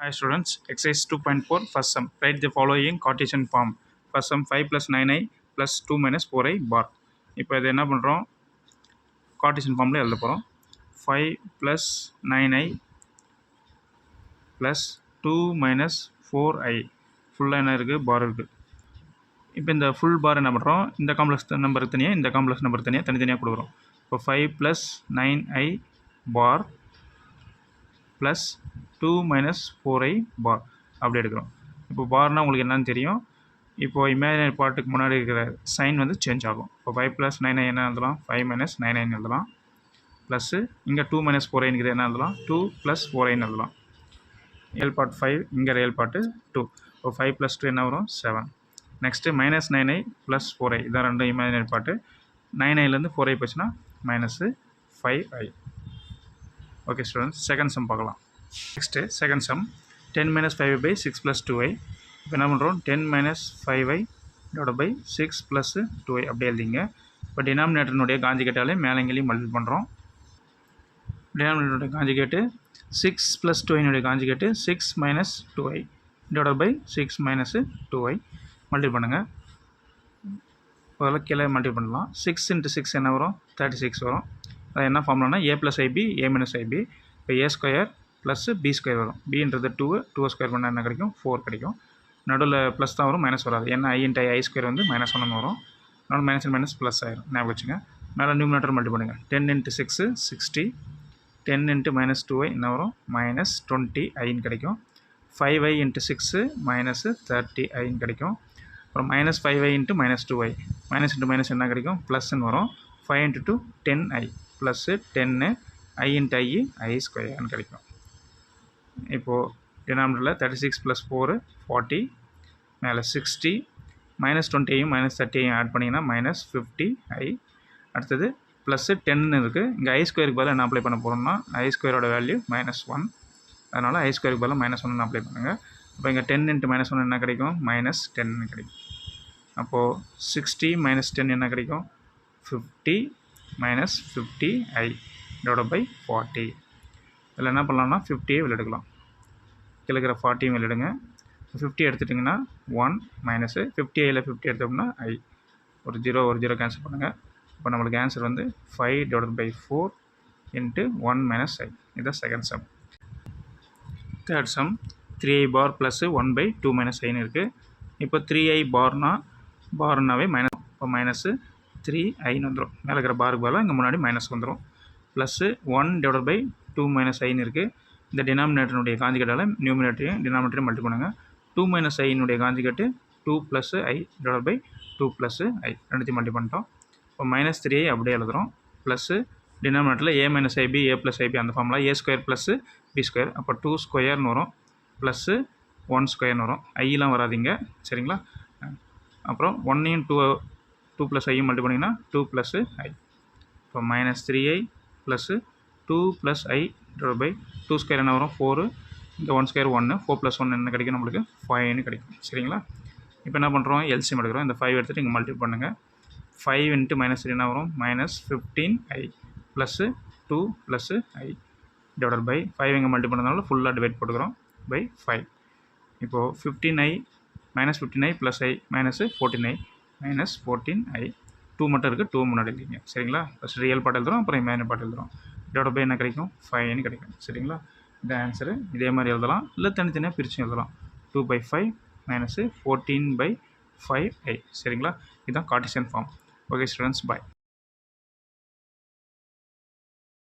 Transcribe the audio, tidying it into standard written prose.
Hi students, exercise 2.4 first sum. Write the following Cartesian form. First sum 5 plus 9i plus 2 minus 4i bar. இப்போ இது என்ன பண்ணுறோம் Cartesian ஃபார்மில் எழுத போகிறோம் 5 plus 9i plus 2 minus 4i ஃபுல்லாக என்ன இருக்குது பார் இருக்குது. இப்போ இந்த ஃபுல் பார் என்ன பண்ணுறோம் இந்த காம்ப்ளெக்ஸ் நம்பருக்கு தனியாக இந்த காம்ப்ளெக்ஸ் நம்பருக்கு தனியாக தனித்தனியாக கொடுக்குறோம். இப்போ 5 plus 9i bar plus 2 minus 4i bar அப்படி எடுக்கிறோம். இப்போ பார்னால் உங்களுக்கு என்னன்னு தெரியும். இப்போது இமேஜினரி பார்ட்டுக்கு முன்னாடி இருக்கிற சைன் வந்து சேஞ்ச் ஆகும். இப்போ 5 + 9i என்ன எழுதலாம் 5 - 9i எழுதலாம். ப்ளஸ்ஸு இங்கே 2 - 4iங்கிறது என்ன எழுதலாம் 2 + 4i எழுதலாம். ரியல் பார்ட் 5 இங்கே ரியல் பார்ட்டு 2. இப்போ 5 + 2 என்ன வரும் 7. நெக்ஸ்ட்டு -9i + 4i இதான் ரெண்டும் இமேஜினரி பார்ட்டு. 9iலேருந்து 4i போச்சுன்னா -5i. Okay students, second sum பார்க்கலாம். Next second sum 10 - 5i / 6 + 2i. இப்போ என்ன பண்ணுறோம் 10 - 5i / 6 + 2i அப்படி எழுதிங்க. இப்போ டினாமினேட்டர்னுடைய காஞ்சிகேட்டாலே மேலங்கிலையும் மல்டிபிள் பண்ணுறோம். டினாமினேட்டருடைய காஞ்சிகேட்டு 6 + 2i காஞ்சிகேட்டு 6 - 2i / 6 - 2i மல்டிபிள் பண்ணுங்கள். அதெல்லாம் கீழே மல்டிபிள் பண்ணலாம். 6 × 6 என்ன வரும் 36 வரும். அது என்ன ஃபார்முலானா a + ib a - ib. இப்போ a² + b² வரும். bன்றது 2 பண்ணால் என்ன கிடைக்கும் 4 கிடைக்கும். நடுவில் ப்ளஸ் தான் வரும், மைனஸ் வராது. ஏன்னா i × i² வந்து -1 வரும். அதனால் மைனஸ் ப்ளஸ் ஆயிரும். ஞாபகம் வச்சுங்க. மேலே நியூமினேட்டர் மல்டிபிள் பண்ணுங்கள். 10 × 6 60. 10 × -2i என்ன வரும் -20i கிடைக்கும். 5i × 6 -30i கிடைக்கும். அப்புறம் -5i × -2i minus into minus என்ன கிடைக்கும் ப்ளஸ்ன்னு வரும். 5 × 2 10i ப்ளஸ்ஸு 10 i × i² கிடைக்கும். இப்போது டினாமினேட்டரில் 36 + 4 40 மேலே 60 -20ஐயும் -30ஐயும் ஆட் பண்ணிங்கன்னா -50i. அடுத்தது ப்ளஸ்ஸு 10 இருக்குது. இங்கே i² பதிலாக என்ன அப்ளை பண்ண போகிறோம்னா i² வேல்யூ -1. அதனால் i² பதிலாக -1 அப்ளை பண்ணுங்கள். இப்போ இங்கே 10 × -1 என்ன கிடைக்கும் -10 கிடைக்கும். அப்போது 60 - 10 என்ன கிடைக்கும் 50 - 50i / 40. இதில் என்ன பண்ணலாம்னா 50ஐ வெளியெடுக்கலாம். கீழே இருக்கிற 40ஐயும் வெளியிடுங்க. 50 எடுத்துட்டிங்கன்னா 1 மைனஸு 50iல் 50 எடுத்தோம்னா i. ஒரு 0 கேன்சல் பண்ணுங்கள். இப்போ நம்மளுக்கு ஆன்சர் வந்து 5 / 4 × 1 - i. இதுதான் second sum. Third sum 3i bar plus 1/2 - iன்னு இருக்குது. இப்போ 3i பார்னாவே மைனஸ். இப்போ -3iன்னு வந்துடும். மேலே இருக்கிற பாருக்கு பதிலாக இங்கே முன்னாடி மைனஸ் வந்துடும். ப்ளஸ்ஸு 1 / 2 - iன்னு இருக்குது. இந்த டினாமினேட்டருடைய காஞ்சிகேட்டால் நியூமினேட்டரையும் டினாமினேட்டரையும் மல்டிபிள் பண்ணுங்கள். 2 - iனுடைய காஞ்சிகேட்டு 2 + i / 2 + i ரெண்டுத்தையும் மல்டிபிள் பண்ணிட்டோம். இப்போ -3i அப்படியே எழுதுகிறோம். ப்ளஸ்ஸு டினாமினேட்டரில் a - ib a + ib அந்த ஃபார்முலா a² + b². அப்போ 2² வரும். ப்ளஸ்ஸு 1² வரும். ஐலாம் வராதிங்க சரிங்களா. அப்புறம் 1ஐயும் 2 + iயும் மல்டிபிள் பண்ணிங்கன்னா 2 + i. இப்போ -3i ப்ளஸ்ஸு 2 + i / 2² என்ன வரும் 4. இங்கே 1² 1 4 + 1 என்ன கிடைக்கும் நம்மளுக்கு 5ன்னு கிடைக்கும் சரிங்களா. இப்போ என்ன பண்ணுறோம் எல்சிஎம் எடுக்கிறோம். இந்த 5 எடுத்துகிட்டு இங்கே மல்டிபிள் பண்ணுங்கள். 5 × -3 என்ன வரும் -15i ப்ளஸ்ஸு 2 + i / 5 இங்கே மல்டிபிள் பண்ணதுனால ஃபுல்லாக டிவைட் போட்டுக்கிறோம் /5. இப்போது 15i -15i + i -14i -14i 2 மட்டும் இருக்குது. 2 முன்னாடி இல்லைங்க சரிங்களா. ஃபஸ்ட் ரியல் பார்ட் எழுதுகிறோம், அப்புறம் இமேஜினரி பார்ட் எழுதுகிறோம். / என்ன கிடைக்கும் 5ன்னு கிடைக்கும் சரிங்களா. இந்த ஆன்சரு இதே மாதிரி எழுதலாம், இல்லை தனித்தனியாக பிரித்து எழுதலாம். 2/5 -14/5i சரிங்களா. இதுதான் கார்ட்டீசியன் ஃபார்ம். ஓகே ஸ்டூடெண்ட்ஸ், பாய்.